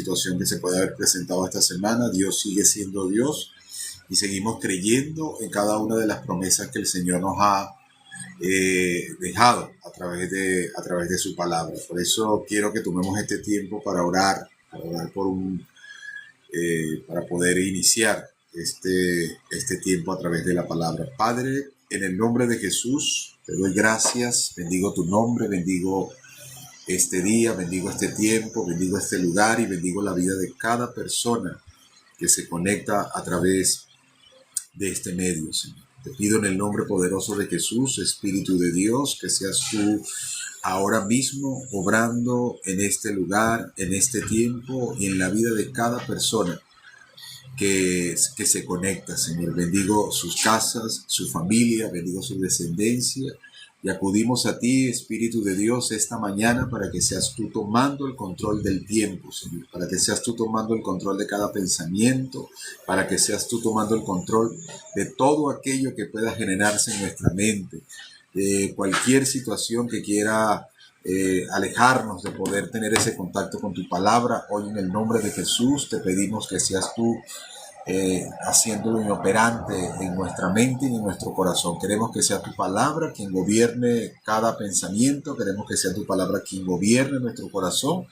situación que se puede haber presentado esta semana, Dios sigue siendo Dios y seguimos creyendo en cada una de las promesas que el Señor nos ha dejado a través de su palabra. Por eso quiero que tomemos este tiempo para orar para poder iniciar este tiempo a través de la palabra. Padre, en el nombre de Jesús, te doy gracias, bendigo tu nombre, bendigo este día, bendigo este tiempo, bendigo este lugar y bendigo la vida de cada persona que se conecta a través de este medio, Señor. Te pido en el nombre poderoso de Jesús, Espíritu de Dios, que seas tú ahora mismo obrando en este lugar, en este tiempo y en la vida de cada persona que se conecta, Señor. Bendigo sus casas, su familia, bendigo su descendencia y acudimos a ti, Espíritu de Dios, esta mañana para que seas tú tomando el control del tiempo, Señor, para que seas tú tomando el control de cada pensamiento, para que seas tú tomando el control de todo aquello que pueda generarse en nuestra mente, de cualquier situación que quiera alejarnos de poder tener ese contacto con tu palabra. Hoy en el nombre de Jesús te pedimos que seas tú haciéndolo inoperante en nuestra mente y en nuestro corazón. Queremos que sea tu palabra quien gobierne cada pensamiento, queremos que sea tu palabra quien gobierne nuestro corazón,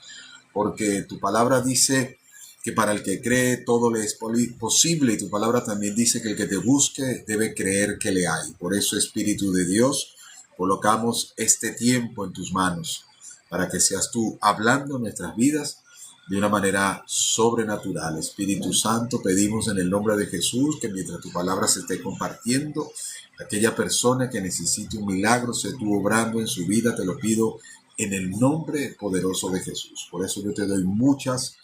porque tu palabra dice que para el que cree todo le es posible, y tu palabra también dice que el que te busque debe creer que le hay. Por eso, Espíritu de Dios, colocamos este tiempo en tus manos, para que seas tú hablando en nuestras vidas de una manera sobrenatural. Espíritu Santo, pedimos en el nombre de Jesús que mientras tu palabra se esté compartiendo, aquella persona que necesite un milagro, sé tú obrando en su vida, te lo pido en el nombre poderoso de Jesús. Por eso yo te doy muchas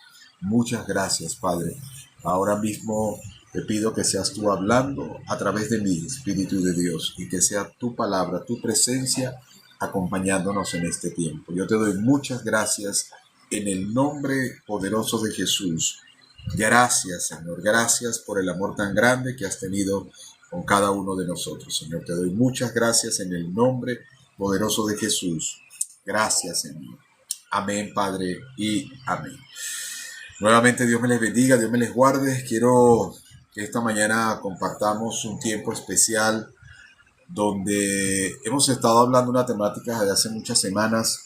gracias, Padre. Ahora mismo te pido que seas tú hablando a través de mí, Espíritu de Dios, y que sea tu palabra, tu presencia acompañándonos en este tiempo. Yo te doy muchas gracias en el nombre poderoso de Jesús. Gracias, Señor. Gracias por el amor tan grande que has tenido con cada uno de nosotros, Señor. Te doy muchas gracias en el nombre poderoso de Jesús. Gracias, Señor. Amén, Padre, y amén. Nuevamente Dios me les bendiga, Dios me les guarde. Quiero que esta mañana compartamos un tiempo especial donde hemos estado hablando de una temática desde hace muchas semanas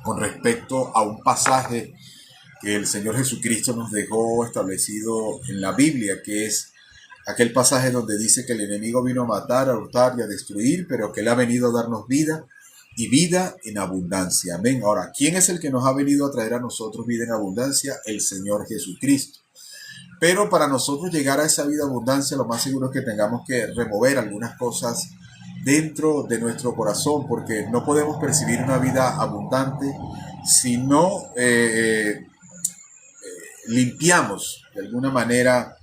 con respecto a un pasaje que el Señor Jesucristo nos dejó establecido en la Biblia, que es aquel pasaje donde dice que el enemigo vino a matar, a hurtar y a destruir, pero que Él ha venido a darnos vida y vida en abundancia. Amén. Ahora, ¿quién es el que nos ha venido a traer a nosotros vida en abundancia? El Señor Jesucristo. Pero para nosotros llegar a esa vida en abundancia, lo más seguro es que tengamos que remover algunas cosas dentro de nuestro corazón, porque no podemos percibir una vida abundante si no limpiamos de alguna manera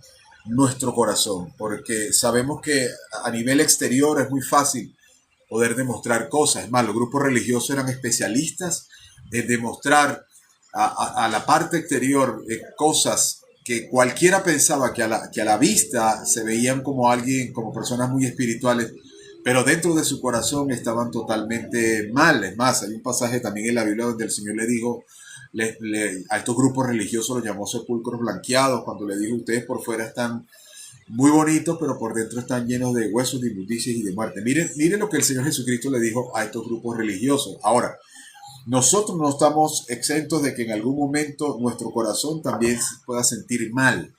nuestro corazón, porque sabemos que a nivel exterior es muy fácil poder demostrar cosas. Es más, los grupos religiosos eran especialistas en demostrar a la parte exterior cosas que cualquiera pensaba que a la vista se veían como alguien, como personas muy espirituales, pero dentro de su corazón estaban totalmente mal. Es más, hay un pasaje también en la Biblia donde el Señor le dijo a estos grupos religiosos, los llamó sepulcros blanqueados, cuando le dijo: ustedes por fuera están muy bonitos, pero por dentro están llenos de huesos, de inmundicias y de muerte. Miren lo que el Señor Jesucristo le dijo a estos grupos religiosos. Ahora, nosotros no estamos exentos de que en algún momento nuestro corazón también se pueda sentir mal,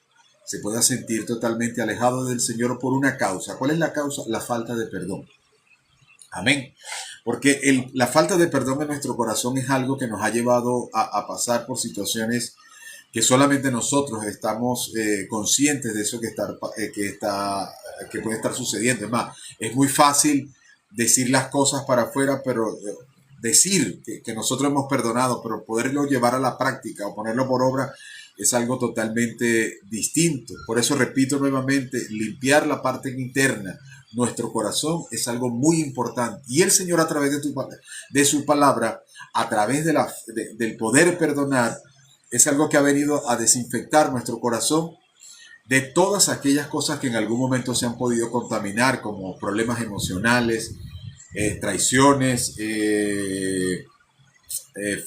se pueda sentir totalmente alejado del Señor por una causa. ¿Cuál es la causa? La falta de perdón. Amén. Porque la falta de perdón en nuestro corazón es algo que nos ha llevado a pasar por situaciones que solamente nosotros estamos conscientes de eso que puede estar sucediendo. Es más, es muy fácil decir las cosas para afuera, pero decir que nosotros hemos perdonado, pero poderlo llevar a la práctica o ponerlo por obra es algo totalmente distinto. Por eso repito nuevamente, limpiar la parte interna, nuestro corazón, es algo muy importante. Y el Señor, a través de su palabra, a través del poder perdonar, es algo que ha venido a desinfectar nuestro corazón de todas aquellas cosas que en algún momento se han podido contaminar, como problemas emocionales, traiciones,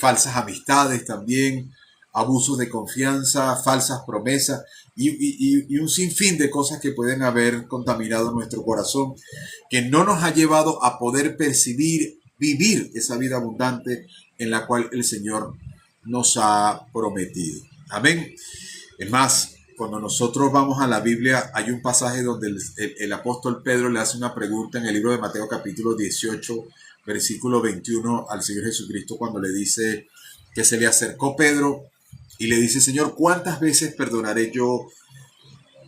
falsas amistades también, abusos de confianza, falsas promesas y un sinfín de cosas que pueden haber contaminado nuestro corazón, que no nos ha llevado a poder percibir, vivir esa vida abundante en la cual el Señor nos ha prometido. Amén. Es más, cuando nosotros vamos a la Biblia, hay un pasaje donde el apóstol Pedro le hace una pregunta en el libro de Mateo capítulo 18, versículo 21 al Señor Jesucristo, cuando le dice que se le acercó Pedro y le dice: Señor, ¿cuántas veces perdonaré yo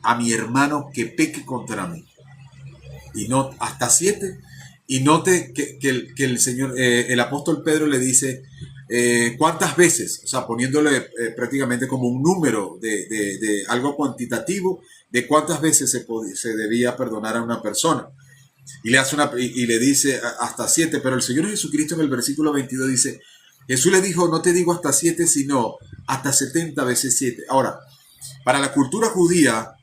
a mi hermano que peque contra mí? Y no, hasta 7. Y note que el Señor, el apóstol Pedro le dice, ¿cuántas veces? O sea, poniéndole prácticamente como un número de algo cuantitativo de cuántas veces se debía perdonar a una persona. Y le hace y le dice hasta 7, pero el Señor Jesucristo en el versículo 22 dice: Jesús le dijo, no te digo hasta 7, sino hasta 70 veces 7. Ahora, para la cultura judía,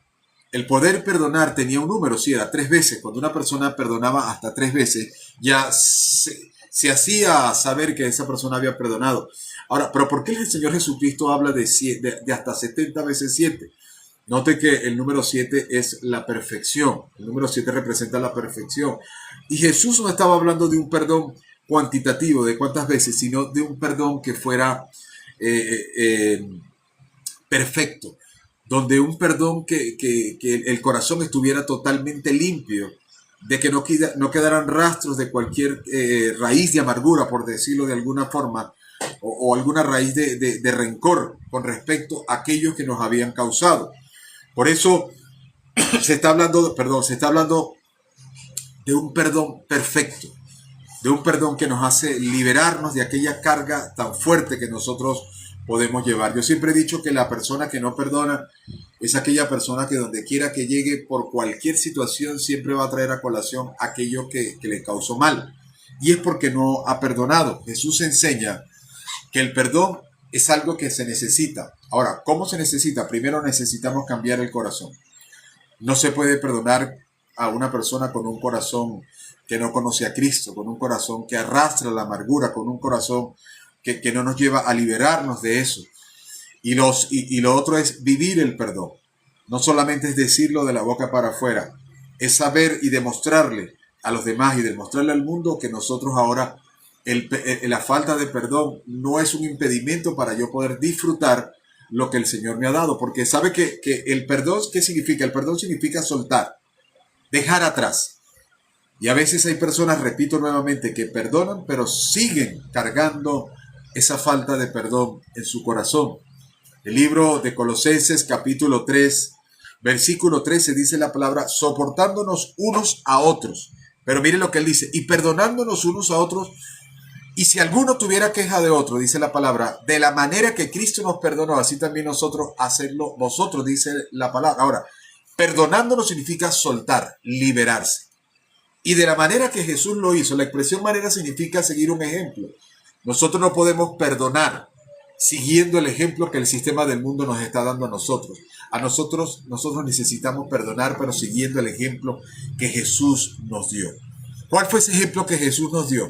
el poder perdonar tenía un número, sí, era 3 veces. Cuando una persona perdonaba hasta 3 veces, ya se hacía saber que esa persona había perdonado. Ahora, ¿pero por qué el Señor Jesucristo habla de hasta 70 veces 7? Note que el número 7 es la perfección. El número 7 representa la perfección. Y Jesús no estaba hablando de un perdón cuantitativo, de cuántas veces, sino de un perdón que fuera perfecto. Donde un perdón que el corazón estuviera totalmente limpio, de que no quedaran rastros de cualquier raíz de amargura, por decirlo de alguna forma, o alguna raíz de rencor con respecto a aquellos que nos habían causado. Por eso se está hablando de un perdón perfecto, de un perdón que nos hace liberarnos de aquella carga tan fuerte que nosotros podemos llevar. Yo siempre he dicho que la persona que no perdona es aquella persona que donde quiera que llegue por cualquier situación siempre va a traer a colación aquello que le causó mal. Y es porque no ha perdonado. Jesús enseña que el perdón es algo que se necesita. Ahora, ¿cómo se necesita? Primero necesitamos cambiar el corazón. No se puede perdonar a una persona con un corazón que no conoce a Cristo, con un corazón que arrastra la amargura, con un corazón que no nos lleva a liberarnos de eso. Y lo otro es vivir el perdón. No solamente es decirlo de la boca para afuera, es saber y demostrarle a los demás y demostrarle al mundo que nosotros ahora, la falta de perdón no es un impedimento para yo poder disfrutar lo que el Señor me ha dado. Porque sabe que el perdón, ¿qué significa? El perdón significa soltar, dejar atrás. Y a veces hay personas, repito nuevamente, que perdonan, pero siguen cargando esa falta de perdón en su corazón. El libro de Colosenses capítulo 3, versículo 13 dice la palabra, soportándonos unos a otros. Pero mire lo que él dice, y perdonándonos unos a otros, y si alguno tuviera queja de otro, dice la palabra, de la manera que Cristo nos perdonó, así también nosotros hacerlo vosotros, dice la palabra. Ahora, perdonándonos significa soltar, liberarse. Y de la manera que Jesús lo hizo, la expresión manera significa seguir un ejemplo. Nosotros no podemos perdonar siguiendo el ejemplo que el sistema del mundo nos está dando a nosotros. Nosotros necesitamos perdonar, pero siguiendo el ejemplo que Jesús nos dio. ¿Cuál fue ese ejemplo que Jesús nos dio?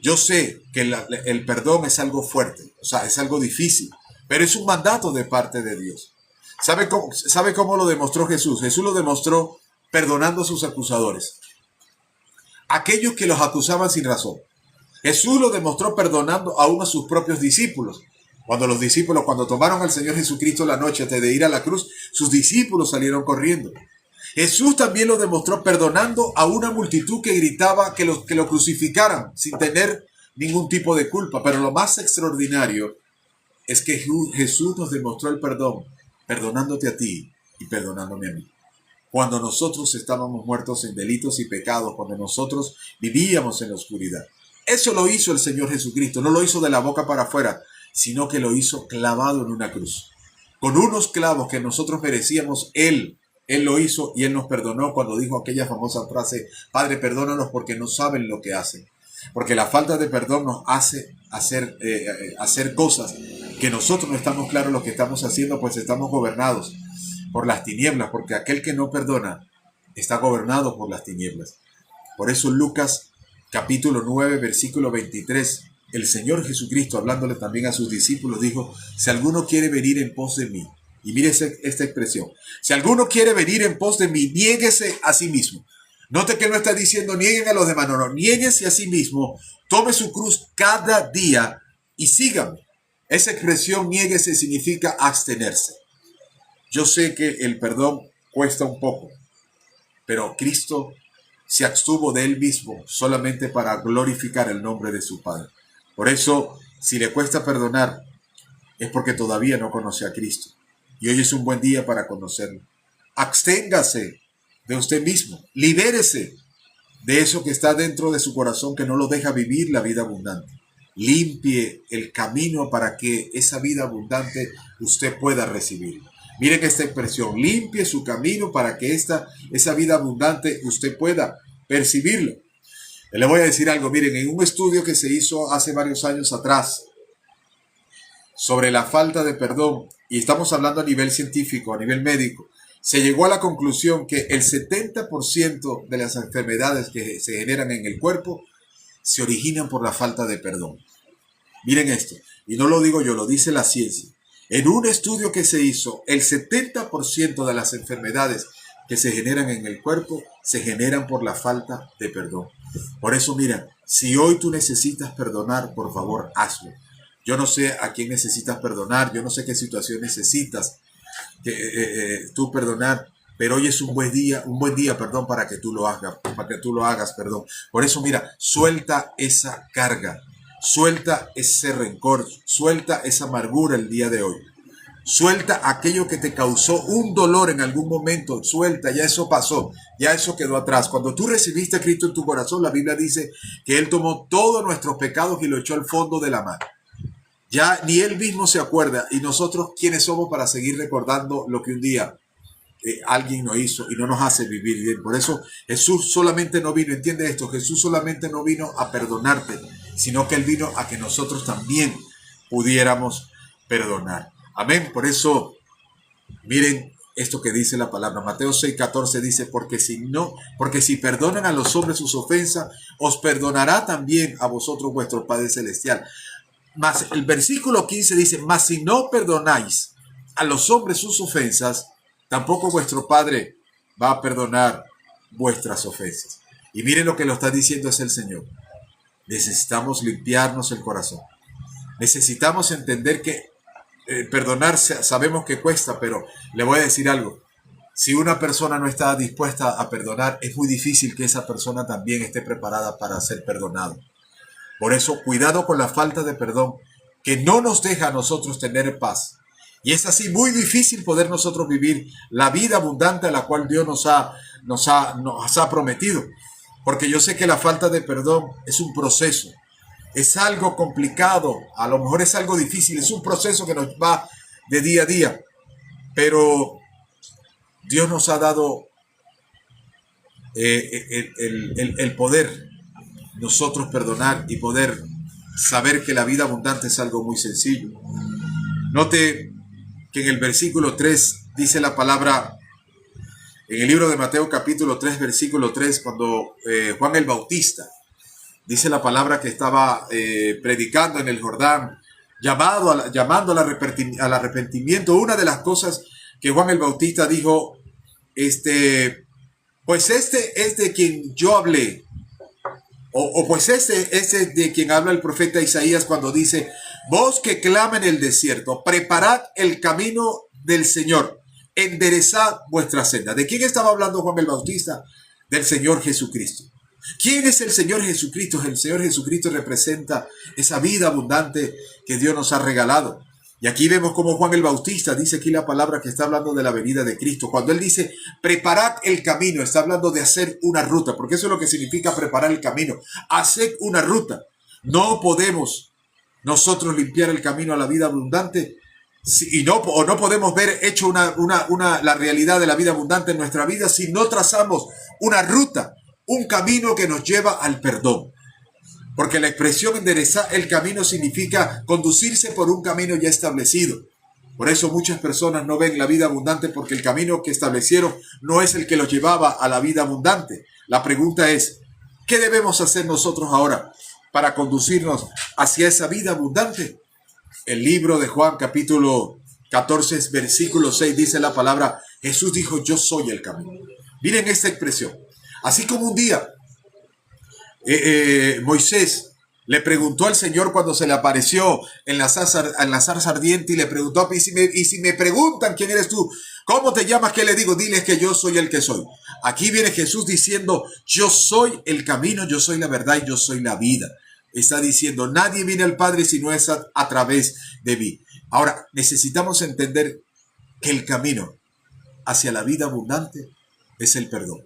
Yo sé que el perdón es algo fuerte, o sea, es algo difícil, pero es un mandato de parte de Dios. ¿Sabe cómo lo demostró Jesús? Jesús lo demostró perdonando a sus acusadores, aquellos que los acusaban sin razón. Jesús lo demostró perdonando aún a sus propios discípulos. Cuando tomaron al Señor Jesucristo la noche antes de ir a la cruz, sus discípulos salieron corriendo. Jesús también lo demostró perdonando a una multitud que gritaba que lo crucificaran sin tener ningún tipo de culpa. Pero lo más extraordinario es que Jesús nos demostró el perdón, perdonándote a ti y perdonándome a mí. Cuando nosotros estábamos muertos en delitos y pecados, cuando nosotros vivíamos en la oscuridad. Eso lo hizo el Señor Jesucristo, no lo hizo de la boca para afuera, sino que lo hizo clavado en una cruz. Con unos clavos que nosotros merecíamos, Él lo hizo y Él nos perdonó cuando dijo aquella famosa frase, Padre, perdónanos porque no saben lo que hacen. Porque la falta de perdón nos hace hacer cosas que nosotros no estamos claros lo que estamos haciendo, pues estamos gobernados por las tinieblas, porque aquel que no perdona está gobernado por las tinieblas. Por eso Lucas capítulo 9, versículo 23 el Señor Jesucristo, hablándole también a sus discípulos, dijo, si alguno quiere venir en pos de mí, y mire esta expresión, si alguno quiere venir en pos de mí, niéguese a sí mismo. Note que no está diciendo nieguen a los demás, no, niéguese a sí mismo, tome su cruz cada día y sígame. Esa expresión niéguese significa abstenerse. Yo sé que el perdón cuesta un poco, pero Cristo se abstuvo de él mismo solamente para glorificar el nombre de su Padre. Por eso, si le cuesta perdonar, es porque todavía no conoce a Cristo. Y hoy es un buen día para conocerlo. Absténgase de usted mismo. Libérese de eso que está dentro de su corazón que no lo deja vivir la vida abundante. Limpie el camino para que esa vida abundante usted pueda recibir. Miren esta expresión, limpie su camino para que esa vida abundante usted pueda percibirlo. Le voy a decir algo, miren, en un estudio que se hizo hace varios años atrás sobre la falta de perdón, y estamos hablando a nivel científico, a nivel médico, se llegó a la conclusión que el 70% de las enfermedades que se generan en el cuerpo se originan por la falta de perdón. Miren esto, y no lo digo yo, lo dice la ciencia. En un estudio que se hizo, el 70% de las enfermedades que se generan en el cuerpo se generan por la falta de perdón. Por eso, mira, si hoy tú necesitas perdonar, por favor, hazlo. Yo no sé a quién necesitas perdonar, yo no sé qué situación necesitas tú perdonar, pero hoy es un buen día, para que tú lo hagas, perdón. Por eso, mira, suelta esa carga, suelta ese rencor, suelta esa amargura el día de hoy. Suelta aquello que te causó un dolor en algún momento, suelta, ya eso pasó, ya eso quedó atrás. Cuando tú recibiste a Cristo en tu corazón, la Biblia dice que Él tomó todos nuestros pecados y lo echó al fondo de la mar. Ya ni Él mismo se acuerda, y nosotros, ¿quiénes somos para seguir recordando lo que un día alguien nos hizo y no nos hace vivir bien? Por eso Jesús solamente no vino, entiende esto, Jesús solamente no vino a perdonarte, sino que Él vino a que nosotros también pudiéramos perdonar. Amén. Por eso, miren esto que dice la palabra. Mateo 6:14 dice, porque si perdonan a los hombres sus ofensas, os perdonará también a vosotros vuestro Padre Celestial. Mas el versículo 15 dice, mas si no perdonáis a los hombres sus ofensas, tampoco vuestro Padre va a perdonar vuestras ofensas. Y miren lo que lo está diciendo es el Señor. Necesitamos limpiarnos el corazón. Necesitamos entender que perdonar sabemos que cuesta, pero le voy a decir algo. Si una persona no está dispuesta a perdonar, es muy difícil que esa persona también esté preparada para ser perdonado. Por eso, cuidado con la falta de perdón, que no nos deja a nosotros tener paz. Y es así muy difícil poder nosotros vivir la vida abundante a la cual Dios nos ha prometido. Porque yo sé que la falta de perdón es un proceso. Es algo complicado, a lo mejor es algo difícil, es un proceso que nos va de día a día. Pero Dios nos ha dado el poder nosotros perdonar y poder saber que la vida abundante es algo muy sencillo. Note que en el versículo 3 dice la palabra, en el libro de Mateo capítulo 3, versículo 3, cuando Juan el Bautista, dice la palabra que estaba predicando en el Jordán, llamando al arrepentimiento. Una de las cosas que Juan el Bautista dijo, pues este es de quien yo hablé, pues este es de quien habla el profeta Isaías cuando dice, vos que clama en el desierto, preparad el camino del Señor, enderezad vuestra senda. ¿De quién estaba hablando Juan el Bautista? Del Señor Jesucristo. ¿Quién es el Señor Jesucristo? El Señor Jesucristo representa esa vida abundante que Dios nos ha regalado. Y aquí vemos cómo Juan el Bautista dice aquí la palabra que está hablando de la venida de Cristo. Cuando él dice, preparad el camino, está hablando de hacer una ruta, porque eso es lo que significa preparar el camino, hacer una ruta. No podemos nosotros limpiar el camino a la vida abundante o no podemos ver hecho la realidad de la vida abundante en nuestra vida si no trazamos una ruta, un camino que nos lleva al perdón. Porque la expresión enderezar el camino significa conducirse por un camino ya establecido. Por eso muchas personas no ven la vida abundante porque el camino que establecieron no es el que los llevaba a la vida abundante. La pregunta es, ¿qué debemos hacer nosotros ahora para conducirnos hacia esa vida abundante. El libro de Juan, capítulo 14, versículo 6, dice la palabra, Jesús dijo, yo soy el camino. Miren esta expresión. Así como un día Moisés le preguntó al Señor cuando se le apareció en la zarza ardiente y le preguntó, y si me preguntan quién eres tú, ¿cómo te llamas? ¿Qué le digo? Diles que yo soy el que soy. Aquí viene Jesús diciendo, yo soy el camino, yo soy la verdad y yo soy la vida. Está diciendo, nadie viene al Padre si no es a través de mí. Ahora, necesitamos entender que el camino hacia la vida abundante es el perdón.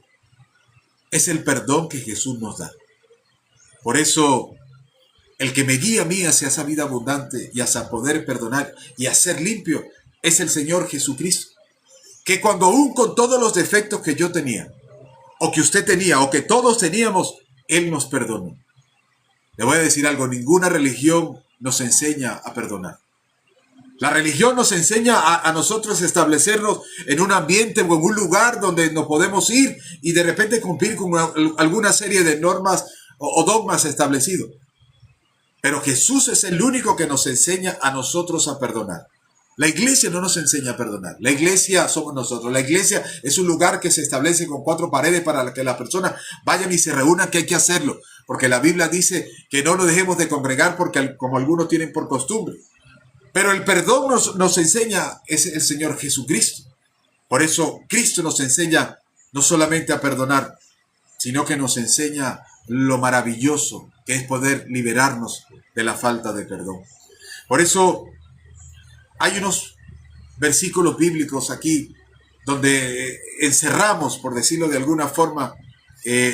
Es el perdón que Jesús nos da. Por eso, el que me guía a mí hacia esa vida abundante y hacia poder perdonar y hacer limpio es el Señor Jesucristo. Que cuando aún con todos los defectos que yo tenía, o que usted tenía, o que todos teníamos, Él nos perdonó. Le voy a decir algo, ninguna religión nos enseña a perdonar. La religión nos enseña a nosotros establecernos en un ambiente o en un lugar donde nos podemos ir y de repente cumplir con alguna serie de normas o dogmas establecidos. Pero Jesús es el único que nos enseña a nosotros a perdonar. La iglesia no nos enseña a perdonar. La iglesia somos nosotros. La iglesia es un lugar que se establece con 4 paredes para que las personas vayan y se reúnan, que hay que hacerlo. Porque la Biblia dice que no nos dejemos de congregar porque como algunos tienen por costumbre. Pero el perdón nos enseña es el Señor Jesucristo. Por eso Cristo nos enseña no solamente a perdonar, sino que nos enseña lo maravilloso que es poder liberarnos de la falta de perdón. Por eso hay unos versículos bíblicos aquí donde encerramos, por decirlo de alguna forma,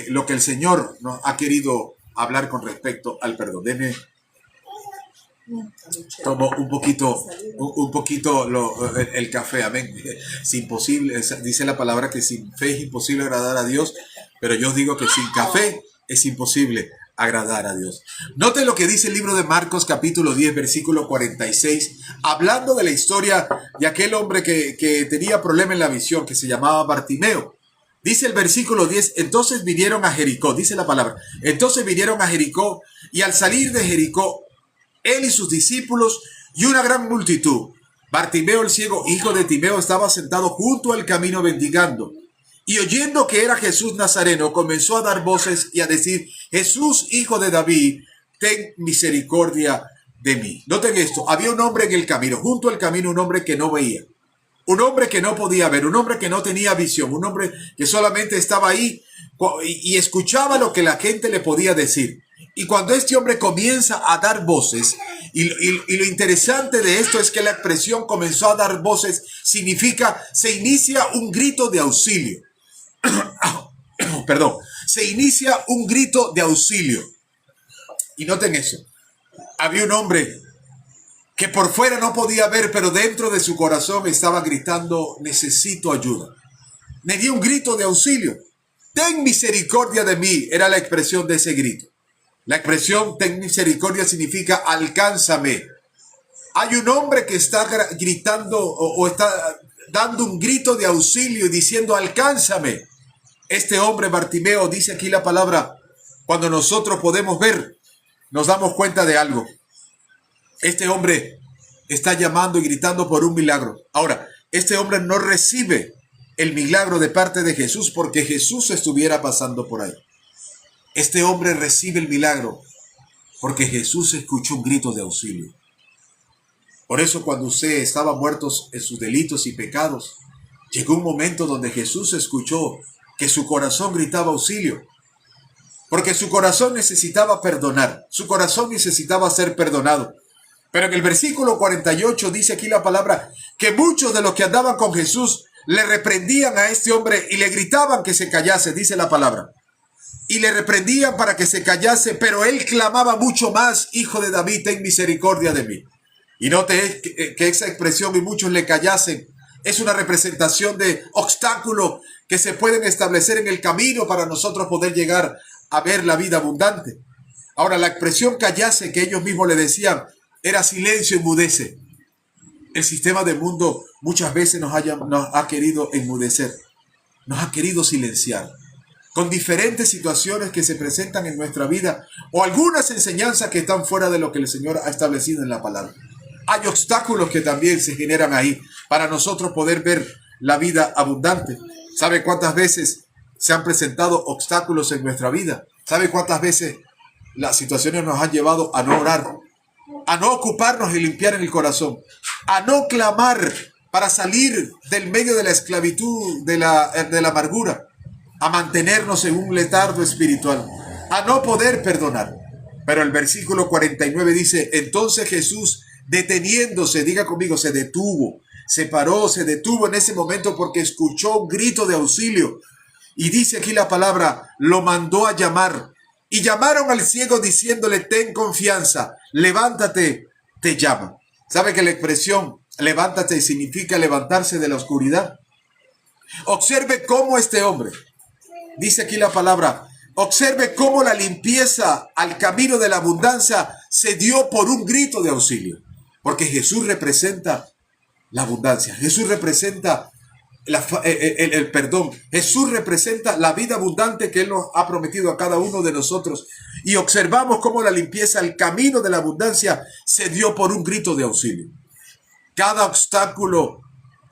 lo que el Señor nos ha querido hablar con respecto al perdón. Tomo un poquito el café, amén. Es imposible, dice la palabra que sin fe es imposible agradar a Dios, pero yo digo que sin café es imposible agradar a Dios. Note lo que dice el libro de Marcos capítulo 10 versículo 46, hablando de la historia de aquel hombre que tenía problema en la visión, que se llamaba Bartimeo. Dice el versículo 10, entonces vinieron a Jericó, dice la palabra, entonces vinieron a Jericó y al salir de Jericó, él y sus discípulos y una gran multitud. Bartimeo el ciego, hijo de Timeo, estaba sentado junto al camino mendigando. Y oyendo que era Jesús Nazareno, comenzó a dar voces y a decir, Jesús, hijo de David, ten misericordia de mí. Noten esto, había un hombre en el camino, junto al camino, un hombre que no veía. Un hombre que no podía ver, un hombre que no tenía visión, un hombre que solamente estaba ahí y escuchaba lo que la gente le podía decir. Y cuando este hombre comienza a dar voces, y lo interesante de esto es que la expresión comenzó a dar voces, significa, se inicia un grito de auxilio. Perdón, se inicia un grito de auxilio. Y noten eso, había un hombre que por fuera no podía ver, pero dentro de su corazón estaba gritando, necesito ayuda. Me dio un grito de auxilio. Ten misericordia de mí, era la expresión de ese grito. La expresión ten misericordia significa alcánzame. Hay un hombre que está gritando o está dando un grito de auxilio y diciendo alcánzame. Este hombre Bartimeo, dice aquí la palabra, cuando nosotros podemos ver, nos damos cuenta de algo. Este hombre está llamando y gritando por un milagro. Ahora, este hombre no recibe el milagro de parte de Jesús porque Jesús estuviera pasando por ahí. Este hombre recibe el milagro porque Jesús escuchó un grito de auxilio. Por eso cuando usted estaba muerto en sus delitos y pecados, llegó un momento donde Jesús escuchó que su corazón gritaba auxilio. Porque su corazón necesitaba perdonar, su corazón necesitaba ser perdonado. Pero en el versículo 48 dice aquí la palabra que muchos de los que andaban con Jesús le reprendían a este hombre y le gritaban que se callase, dice la palabra. Y le reprendían para que se callase, pero él clamaba mucho más, Hijo de David, ten misericordia de mí. Y note que esa expresión y muchos le callasen es una representación de obstáculos que se pueden establecer en el camino para nosotros poder llegar a ver la vida abundante. Ahora, la expresión callase que ellos mismos le decían era silencio, enmudece. El sistema del mundo muchas veces nos ha querido enmudecer, nos ha querido silenciar. con diferentes situaciones que se presentan en nuestra vida o algunas enseñanzas que están fuera de lo que el Señor ha establecido en la palabra. Hay obstáculos que también se generan ahí para nosotros poder ver la vida abundante. ¿Sabe cuántas veces se han presentado obstáculos en nuestra vida? ¿Sabe cuántas veces las situaciones nos han llevado a no orar, a no ocuparnos y limpiar en el corazón, a no clamar para salir del medio de la esclavitud, de la amargura, a mantenernos en un letargo espiritual, a no poder perdonar? Pero el versículo 49 dice, entonces Jesús, deteniéndose, diga conmigo, se detuvo, se paró, se detuvo en ese momento porque escuchó un grito de auxilio. Y dice aquí la palabra, lo mandó a llamar. Y llamaron al ciego diciéndole, ten confianza, levántate, te llama. ¿Sabe que la expresión levántate significa levantarse de la oscuridad? Observe cómo este hombre, dice aquí la palabra, observe cómo la limpieza al camino de la abundancia se dio por un grito de auxilio. Porque Jesús representa la abundancia. Jesús representa el perdón. Jesús representa la vida abundante que Él nos ha prometido a cada uno de nosotros. Y observamos cómo la limpieza, el camino de la abundancia, se dio por un grito de auxilio. Cada obstáculo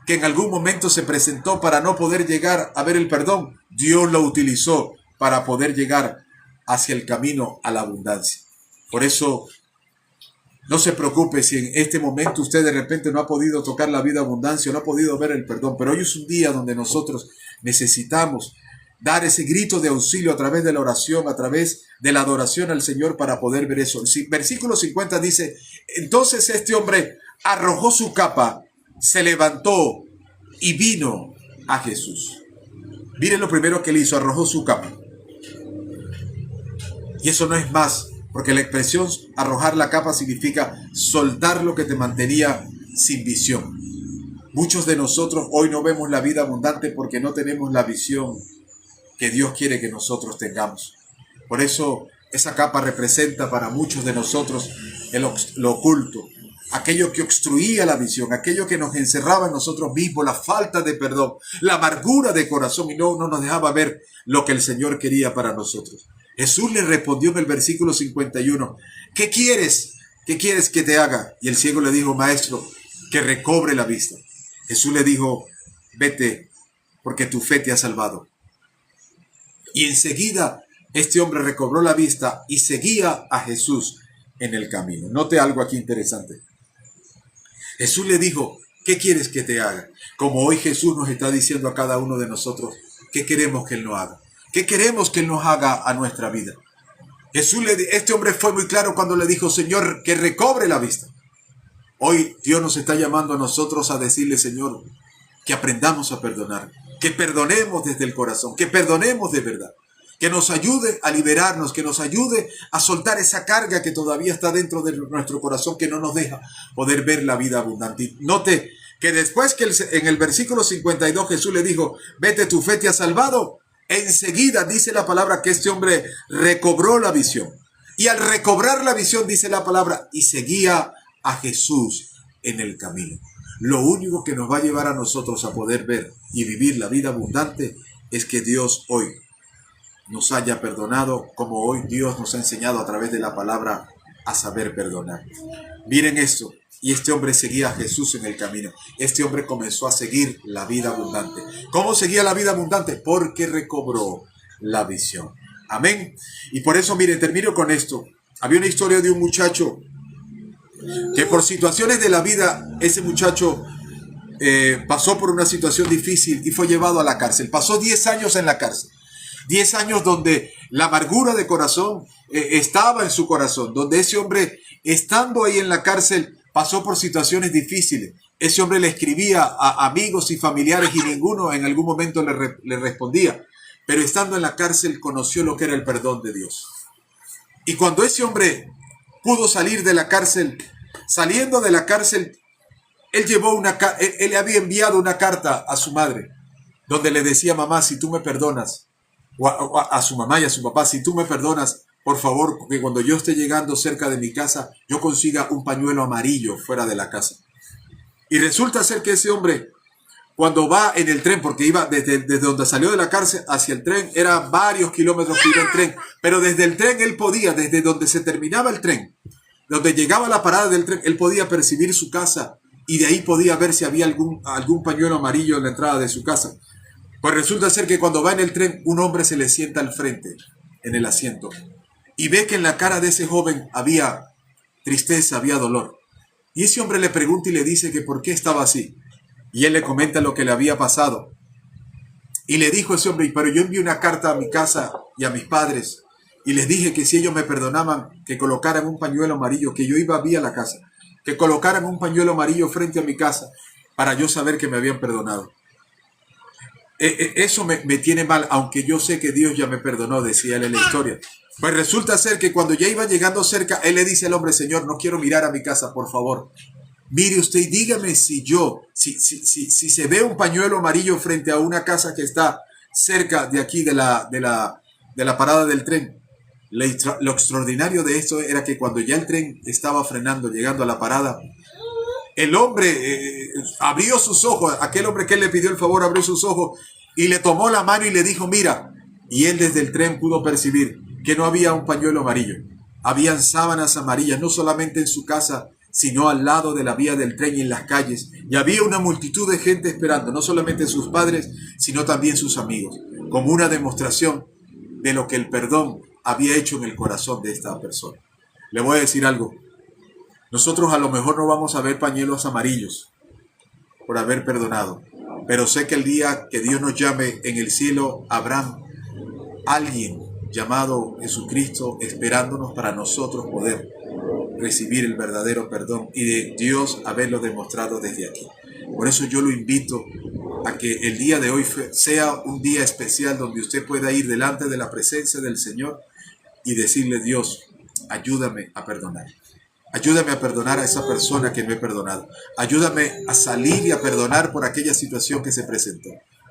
que en algún momento se presentó para no poder llegar a ver el perdón, Dios lo utilizó para poder llegar hacia el camino a la abundancia. Por eso, no se preocupe si en este momento usted de repente no ha podido tocar la vida abundancia, no ha podido ver el perdón, pero hoy es un día donde nosotros necesitamos dar ese grito de auxilio a través de la oración, a través de la adoración al Señor para poder ver eso. Versículo 50 dice, entonces este hombre arrojó su capa, se levantó y vino a Jesús. Miren lo primero que él hizo, arrojó su capa. Y eso no es más, porque la expresión arrojar la capa significa soltar lo que te mantenía sin visión. Muchos de nosotros hoy no vemos la vida abundante porque no tenemos la visión que Dios quiere que nosotros tengamos. Por eso esa capa representa para muchos de nosotros lo oculto, aquello que obstruía la visión, aquello que nos encerraba en nosotros mismos, la falta de perdón, la amargura de corazón y no nos dejaba ver lo que el Señor quería para nosotros. Jesús le respondió en el versículo 51, ¿qué quieres? ¿Qué quieres que te haga? Y el ciego le dijo, maestro, que recobre la vista. Jesús le dijo, vete, porque tu fe te ha salvado. Y enseguida este hombre recobró la vista y seguía a Jesús en el camino. Note algo aquí interesante. Jesús le dijo, ¿qué quieres que te haga? Como hoy Jesús nos está diciendo a cada uno de nosotros, ¿qué queremos que Él nos haga? ¿Qué queremos que Él nos haga a nuestra vida? Este hombre fue muy claro cuando le dijo, Señor, que recobre la vista. Hoy Dios nos está llamando a nosotros a decirle, Señor, que aprendamos a perdonar, que perdonemos desde el corazón, que perdonemos de verdad, que nos ayude a liberarnos, que nos ayude a soltar esa carga que todavía está dentro de nuestro corazón, que no nos deja poder ver la vida abundante. Y note que después que en el versículo 52 Jesús le dijo, vete, tu fe te ha salvado, enseguida dice la palabra que este hombre recobró la visión. Y al recobrar la visión dice la palabra, y seguía a Jesús en el camino. Lo único que nos va a llevar a nosotros a poder ver y vivir la vida abundante es que Dios hoy nos haya perdonado, como hoy Dios nos ha enseñado a través de la palabra a saber perdonar. Miren esto, y este hombre seguía a Jesús en el camino. Este hombre comenzó a seguir la vida abundante. ¿Cómo seguía la vida abundante? Porque recobró la visión. Amén. Y por eso, miren, termino con esto. Había una historia de un muchacho que por situaciones de la vida, ese muchacho pasó por una situación difícil y fue llevado a la cárcel. Pasó 10 años en la cárcel. 10 años donde la amargura de corazón estaba en su corazón, donde ese hombre, estando ahí en la cárcel, pasó por situaciones difíciles. Ese hombre le escribía a amigos y familiares y ninguno en algún momento le respondía. Pero estando en la cárcel conoció lo que era el perdón de Dios. Y cuando ese hombre pudo salir de la cárcel, saliendo de la cárcel, él le había enviado una carta a su madre, donde le decía, mamá, si tú me perdonas, o a su mamá y a su papá, si tú me perdonas, por favor, que cuando yo esté llegando cerca de mi casa, yo consiga un pañuelo amarillo fuera de la casa. Y resulta ser que ese hombre, cuando va en el tren, porque iba desde donde salió de la cárcel hacia el tren, era varios kilómetros que iba el tren, pero desde el tren él podía, desde donde se terminaba el tren, donde llegaba la parada del tren, él podía percibir su casa y de ahí podía ver si había algún pañuelo amarillo en la entrada de su casa. Pues resulta ser que cuando va en el tren, un hombre se le sienta al frente, en el asiento, y ve que en la cara de ese joven había tristeza, había dolor. Y ese hombre le pregunta y le dice que por qué estaba así. Y él le comenta lo que le había pasado. Y le dijo ese hombre, pero yo envié una carta a mi casa y a mis padres, y les dije que si ellos me perdonaban, que colocaran un pañuelo amarillo, que yo iba a la casa, que colocaran un pañuelo amarillo frente a mi casa, para yo saber que me habían perdonado. Eso me tiene mal, aunque yo sé que Dios ya me perdonó, decía él en la historia. Pues resulta ser que cuando ya iba llegando cerca, él le dice al hombre, Señor, no quiero mirar a mi casa, por favor. Mire usted y dígame si se ve un pañuelo amarillo frente a una casa que está cerca de aquí de la parada del tren. Lo extraordinario de esto era que cuando ya el tren estaba frenando, llegando a la parada, el hombre abrió sus ojos, aquel hombre que él le pidió el favor abrió sus ojos y le tomó la mano y le dijo, mira, y él desde el tren pudo percibir que no había un pañuelo amarillo, habían sábanas amarillas, no solamente en su casa, sino al lado de la vía del tren y en las calles, y había una multitud de gente esperando, no solamente sus padres, sino también sus amigos, como una demostración de lo que el perdón había hecho en el corazón de esta persona. Le voy a decir algo. Nosotros a lo mejor no vamos a ver pañuelos amarillos por haber perdonado, pero sé que el día que Dios nos llame en el cielo habrá alguien llamado Jesucristo esperándonos para nosotros poder recibir el verdadero perdón y de Dios haberlo demostrado desde aquí. Por eso yo lo invito a que el día de hoy sea un día especial donde usted pueda ir delante de la presencia del Señor y decirle, Dios, ayúdame a perdonar. Ayúdame a perdonar a esa persona que no he perdonado. Ayúdame a salir y a perdonar por aquella situación que se presentó.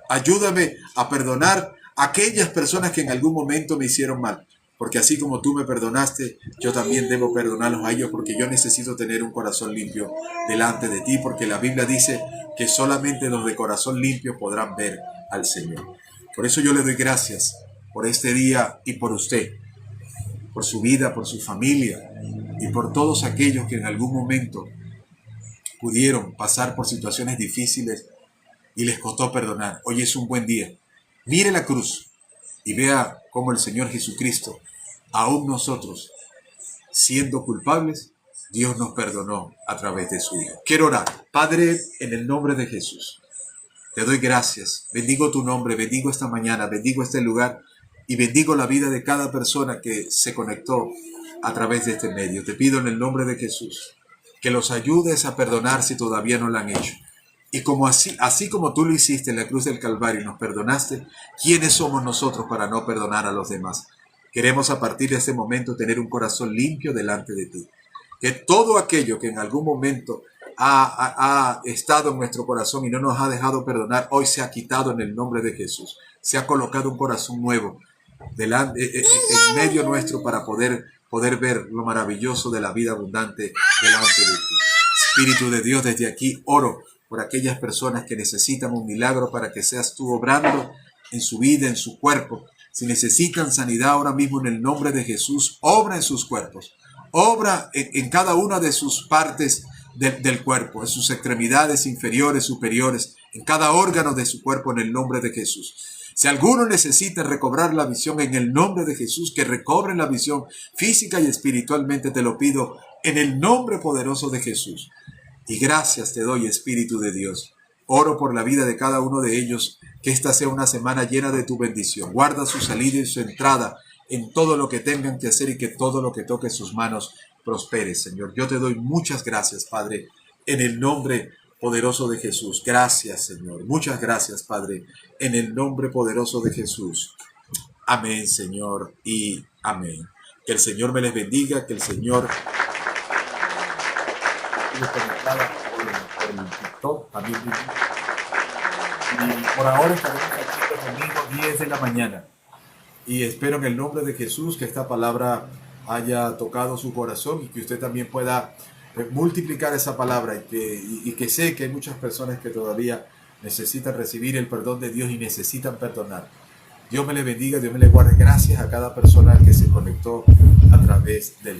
Ayúdame a perdonar a aquellas personas que en algún momento me hicieron mal. Porque así como tú me perdonaste, yo también debo perdonarlos a ellos, porque yo necesito tener un corazón limpio delante de ti, porque la Biblia dice que solamente los de corazón limpio podrán ver al Señor. Por eso yo le doy gracias por este día y por usted, por su vida, por su familia y por todos aquellos que en algún momento pudieron pasar por situaciones difíciles y les costó perdonar. Hoy es un buen día. Mire la cruz y vea cómo el Señor Jesucristo, aún nosotros, siendo culpables, Dios nos perdonó a través de su Hijo. Quiero orar. Padre, en el nombre de Jesús, te doy gracias. Bendigo tu nombre, bendigo esta mañana, bendigo este lugar y bendigo la vida de cada persona que se conectó a través de este medio. Te pido en el nombre de Jesús que los ayudes a perdonar si todavía no lo han hecho. Y como así como tú lo hiciste en la cruz del Calvario y nos perdonaste, ¿quiénes somos nosotros para no perdonar a los demás? Queremos a partir de este momento tener un corazón limpio delante de ti. Que todo aquello que en algún momento ha estado en nuestro corazón y no nos ha dejado perdonar, hoy se ha quitado en el nombre de Jesús. Se ha colocado un corazón nuevo en medio nuestro para poder ver lo maravilloso de la vida abundante delante de ti. Espíritu de Dios, desde aquí oro por aquellas personas que necesitan un milagro para que seas tú obrando en su vida, en su cuerpo. Si necesitan sanidad ahora mismo en el nombre de Jesús, obra en sus cuerpos. Obra en cada una de sus partes del cuerpo, en sus extremidades inferiores, superiores, en cada órgano de su cuerpo en el nombre de Jesús. Si alguno necesita recobrar la visión en el nombre de Jesús, que recobre la visión física y espiritualmente, te lo pido en el nombre poderoso de Jesús. Y gracias te doy, Espíritu de Dios. Oro por la vida de cada uno de ellos, que esta sea una semana llena de tu bendición. Guarda su salida y su entrada en todo lo que tengan que hacer y que todo lo que toque sus manos prospere, Señor. Yo te doy muchas gracias, Padre, en el nombre poderoso de Jesús. Gracias, Señor. Muchas gracias, Padre, en el nombre poderoso de Jesús. Amén, Señor, y amén. Que el Señor me les bendiga, que el Señor conectada por el TikTok también. Y por ahora estaremos aquí conmigo 10 de la mañana. Y espero en el nombre de Jesús que esta palabra haya tocado su corazón y que usted también pueda multiplicar esa palabra y que sé que hay muchas personas que todavía necesitan recibir el perdón de Dios y necesitan perdonar. Dios me le bendiga, Dios me le guarde. Gracias a cada persona que se conectó a través del